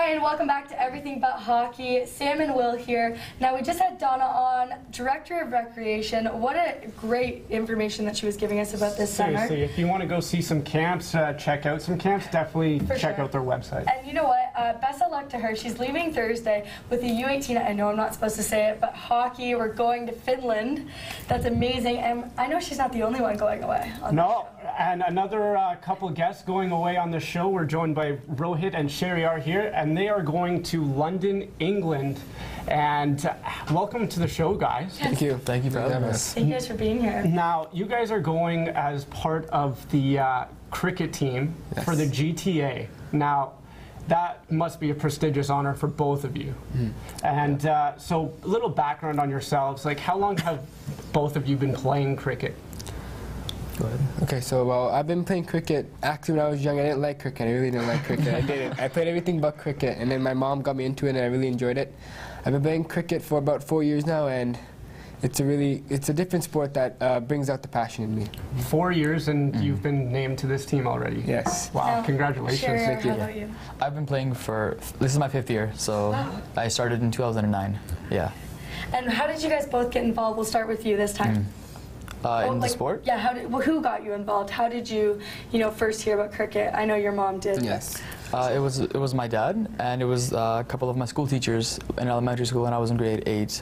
and welcome back to Everything But Hockey. Sam and Will here. Now, we just had Donna on, Director of Recreation. What a great information that she was giving us about this summer. Seriously, if you want to go see some camps, check out some camps, definitely check out their website. And you know what? Best of luck to her. She's leaving Thursday with the U18. I know I'm not supposed to say it, but hockey. We're going to Finland. That's amazing. And I know she's not the only one going away on the show. And another couple guests going away on the show. We're joined by Rohit and Shahryar here, and they are going to London, England. And welcome to the show, guys. Thank you. Thank you for having us. Thank you guys for being here. Now, you guys are going as part of the cricket team for the GTA. Now, that must be a prestigious honor for both of you. And so, a little background on yourselves. Like, how long have both of you been playing cricket? Go ahead. Okay, so well, I've been playing cricket. Actually, when I was young, I didn't like cricket. I really didn't like cricket. I didn't. I played everything but cricket, and then my mom got me into it, and I really enjoyed it. I've been playing cricket for about 4 years now, and it's a different sport that brings out the passion in me. 4 years, and you've been named to this team already. Yes. Wow! Now, Congratulations. Shahryar, Thank you. how about you? I've been playing this is my 5th year, so I started in 2009. Yeah. And how did you guys both get involved? We'll start with you this time. In the sport? Yeah, who got you involved? How did you, first hear about cricket? I know your mom did. Yes. It was my dad, and it was a couple of my school teachers in elementary school when I was in grade 8.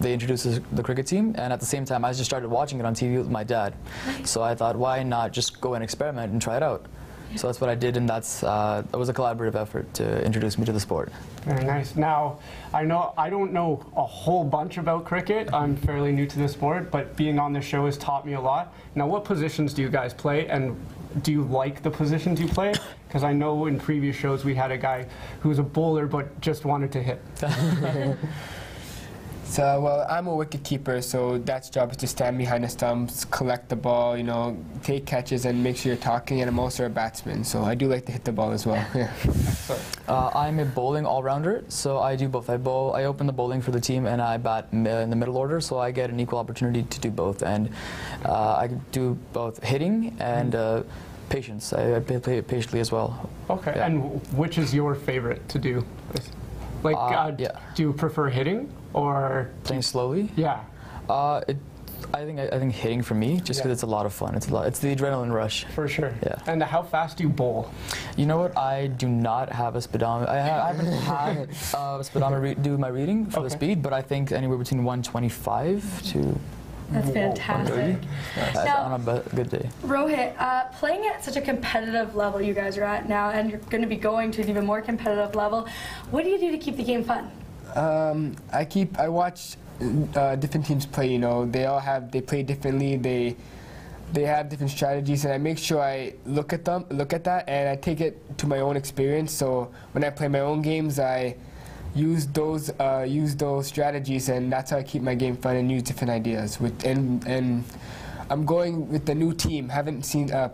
They introduced the cricket team, and at the same time I just started watching it on TV with my dad. Nice. So I thought, why not just go and experiment and try it out? So that's what I did, and it was a collaborative effort to introduce me to the sport. Very nice. Now, I don't know a whole bunch about cricket. I'm fairly new to the sport, but being on the show has taught me a lot. Now, what positions do you guys play, and do you like the positions you play? Because I know in previous shows we had a guy who was a bowler but just wanted to hit. So, well, I'm a wicket keeper, so that's job is to stand behind the stumps, collect the ball, take catches, and make sure you're talking. And I'm also a batsman, so I do like to hit the ball as well. Yeah. I'm a bowling all-rounder, so I do both. I open the bowling for the team, and I bat in the middle order, so I get an equal opportunity to do both. And I do both hitting and patience. I play it patiently as well. Okay. Yeah. And which is your favorite to do? Like, do you prefer hitting or playing slowly? Yeah. I think hitting for me, just because it's a lot of fun. It's the adrenaline rush. For sure. Yeah. And how fast do you bowl? You know what? I do not have a speedometer. I haven't had a speedometer do my reading for the speed, but I think anywhere between 125 to. That's fantastic. Now, on a good day. Rohit, playing at such a competitive level you guys are at now, and you're going to be going to an even more competitive level, what do you do to keep the game fun? I watch different teams play. They play differently. They have different strategies, and I make sure I look at that, and I take it to my own experience. So when I play my own games, I use those strategies, and that's how I keep my game fun and use different ideas. And I'm going with the new team. Haven't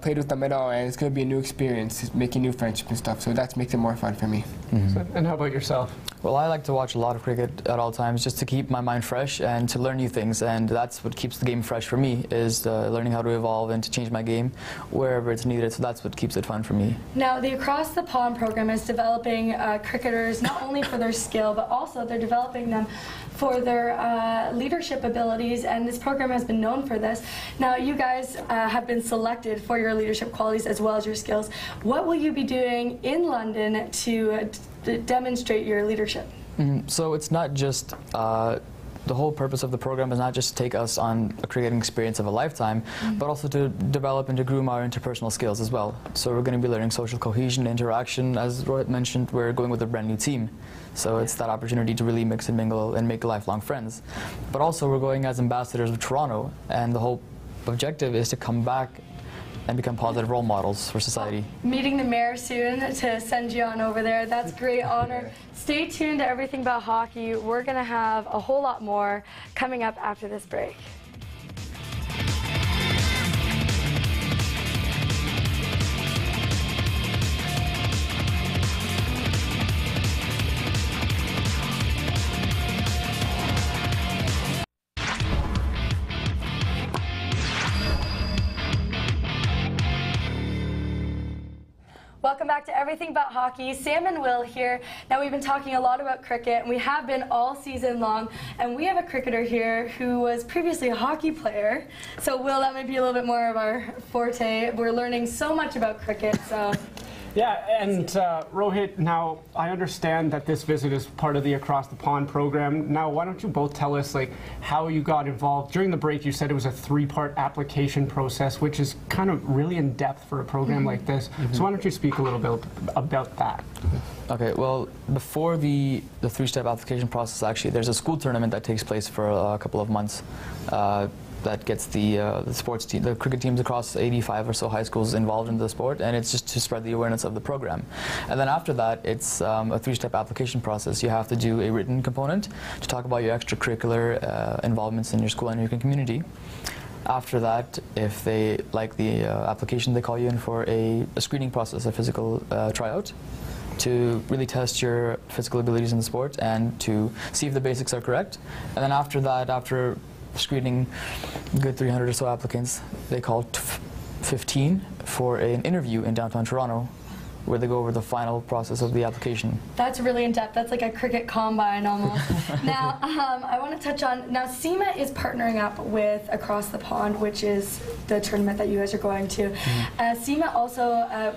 played with them at all, and it's going to be a new experience, making new friendships and stuff. So that makes it more fun for me. And how about yourself? Well, I like to watch a lot of cricket at all times, just to keep my mind fresh and to learn new things. And that's what keeps the game fresh for me, is learning how to evolve and to change my game wherever it's needed. So that's what keeps it fun for me. Now, the Across the Pond program is developing cricketers not only for their skill, but also they're developing them for their leadership abilities, and this program has been known for this. Now, you guys have been selected for your leadership qualities as well as your skills. What will you be doing in London to demonstrate your leadership? So it's not just the whole purpose of the program is not just to take us on a cricketing experience of a lifetime, but also to develop and to groom our interpersonal skills as well. So we're going to be learning social cohesion, interaction. As Rohit mentioned, we're going with a brand new team. So it's that opportunity to really mix and mingle and make lifelong friends. But also we're going as ambassadors of Toronto, and the whole objective is to come back and become positive role models for society. Meeting the mayor soon to send you on over there. That's a great honor. Stay tuned to Everything About Hockey. We're going to have a whole lot more coming up after this break. Welcome back to Everything But Hockey. Sam and Will here. Now, we've been talking a lot about cricket, and we have been all season long, and we have a cricketer here who was previously a hockey player. So, Will, that might be a little bit more of our forte. We're learning so much about cricket, so... Yeah, and Rohit, now I understand that this visit is part of the Across the Pond program. Now, why don't you both tell us how you got involved? During the break, you said it was a 3-part application process, which is kind of really in depth for a program like this. So why don't you speak a little bit about that? Okay, well, before the 3-step application process, actually, there's a school tournament that takes place for a couple of months. That gets the sports team, the cricket teams across 85 or so high schools involved in the sport, and it's just to spread the awareness of the program. And then after that, it's a 3-step application process. You have to do a written component to talk about your extracurricular involvements in your school and your community. After that, if they like the application, they call you in for a screening process, a physical tryout, to really test your physical abilities in the sport and to see if the basics are correct. And then after that, after screening good 300 or so applicants, they call 15 for an interview in downtown Toronto, where they go over the final process of the application. That's really in-depth. That's like a cricket combine almost. Now, I want to touch on, now CIMA is partnering up with Across the Pond, which is the tournament that you guys are going to. CIMA also,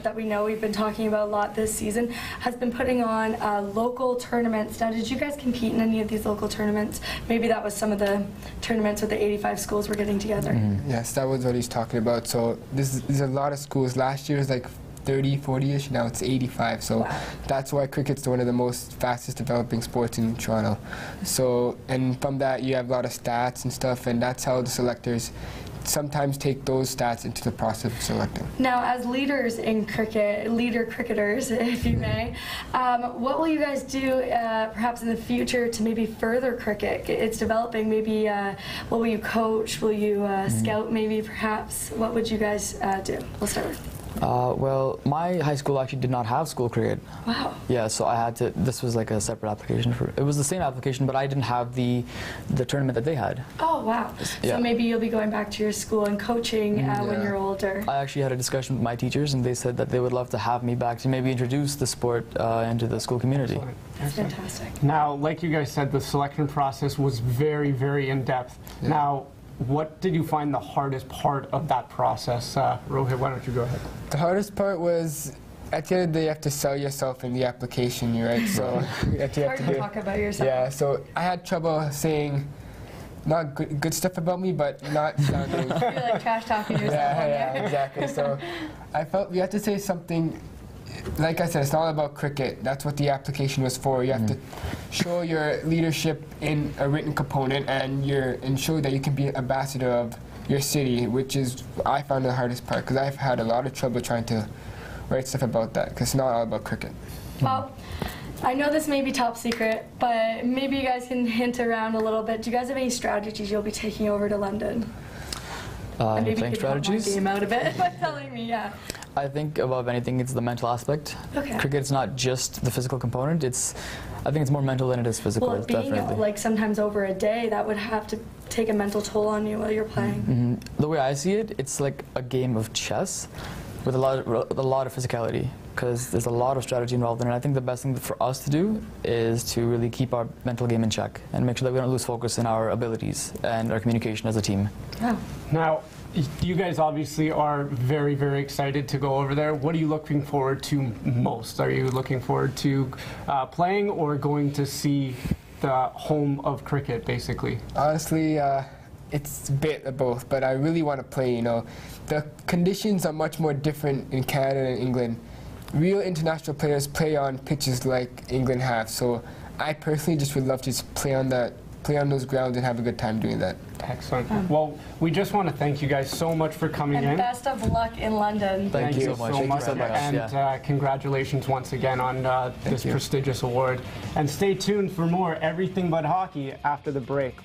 that we know we've been talking about a lot this season, has been putting on local tournaments. Now, did you guys compete in any of these local tournaments? Maybe that was some of the tournaments where the 85 schools were getting together. Yes, that was what he's talking about. So there's a lot of schools. Last year was like 30, 40-ish, now it's 85, so wow. That's why cricket's one of the most fastest developing sports in Toronto. So, and from that you have a lot of stats and stuff, and that's how the selectors sometimes take those stats into the process of selecting. Now, as leaders in cricket, leader cricketers, if you may, what will you guys do perhaps in the future to maybe further cricket? It's developing. Maybe what will you coach? Will you scout maybe perhaps? What would you guys do? We'll start with. Well, my high school actually did not have school cricket. Wow. Yeah, so I had to, this was like a separate application for, it was the same application, but I didn't have the tournament that they had. Oh, wow. Yeah. So maybe you'll be going back to your school and coaching when you're older. I actually had a discussion with my teachers, and they said that they would love to have me back to maybe introduce the sport into the school community. Excellent. That's fantastic. Now, like you guys said, the selection process was very, very in-depth. Yeah. Now, what did you find the hardest part of that process? Rohit, why don't you go ahead? The hardest part was, at the end of the day, you have to sell yourself in the application, right? So It's hard to talk about yourself. Yeah, so I had trouble saying not good stuff about me, but not sounding... You're like trash talking yourself. Yeah, exactly. So I felt we had to say something. Like I said, it's not all about cricket. That's what the application was for. You have to show your leadership in a written component and show that you can be an ambassador of your city, which is, I found the hardest part, because I've had a lot of trouble trying to write stuff about that, because it's not all about cricket. Well, I know this may be top secret, but maybe you guys can hint around a little bit. Do you guys have any strategies you'll be taking over to London? And maybe Playing you could help my strategies? game out a bit by telling me, yeah. I think above anything, it's the mental aspect. Okay. Cricket's not just the physical component. I think it's more mental than it is physical. Well, being definitely. like sometimes over a day, that would have to take a mental toll on you while you're playing. The way I see it, it's like a game of chess with a lot of physicality, because there's a lot of strategy involved in it. I think the best thing for us to do is to really keep our mental game in check and make sure that we don't lose focus in our abilities and our communication as a team. Wow. Now, you guys obviously are very, very excited to go over there. What are you looking forward to most? Are you looking forward to playing or going to see the home of cricket, basically? Honestly, it's a bit of both, but I really want to play, you know. The conditions are much more different in Canada and England. Real international players play on pitches like England have, so I personally just would love to just play on those grounds and have a good time doing that. Excellent. Well, we just want to thank you guys so much for coming And in. best of luck in London. Thank you so much. Thank you so much. And congratulations once again on this prestigious award. And stay tuned for more Everything But Hockey after the break.